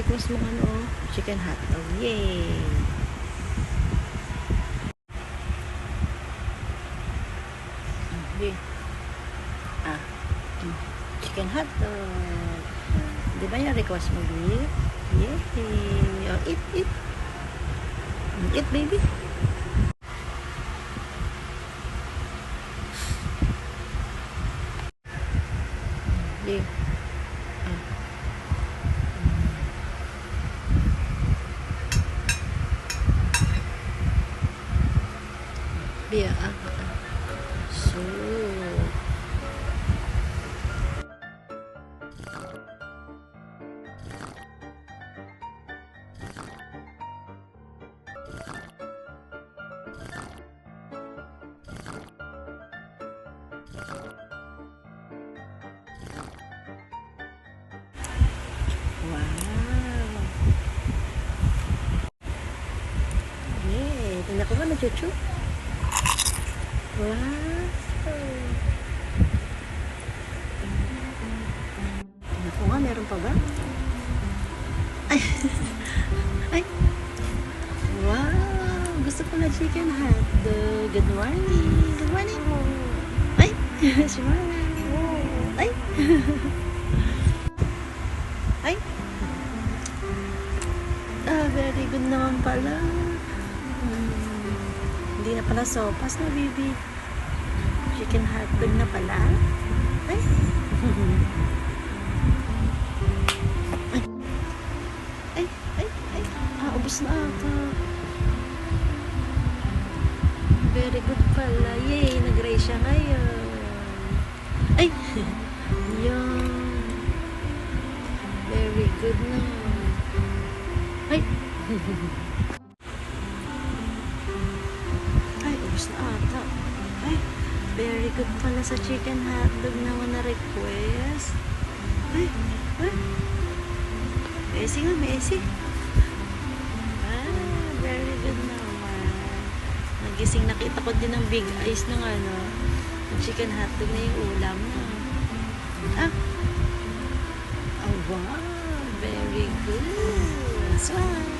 na-request mo ano, chicken hotdog. Yay! Okay. Chicken hotdog. Di ba yung request mo, babe? Yay! Oh, eat. Eat, baby. Yay. Bia, so wow. Yay, tingnan ko ba na chuchu? Wow. Naku nga, meron pa ba? Ay. Ay. Wow. Gusto ko na chicken hotdog. Good morning. Good morning. Ay. Shimana. Ay. Ay. Very good naman pala. Hindi na pala sopas na, baby. Chicken hotdog na pala. Ay. Ay. Ubos na ata. Very good pala. Yay, nag-raise siya ngayon. Ay. Yan. Very good na. Ay. Ubos na ata. Ay, very good pala sa chicken hotdog naman na request. Ay. Messi nga, Messi. Very good naman. Nagising, nakita ko din ang big eyes ng ano, chicken hotdog na yung ulam na. Oh, wow. Very good. Smile.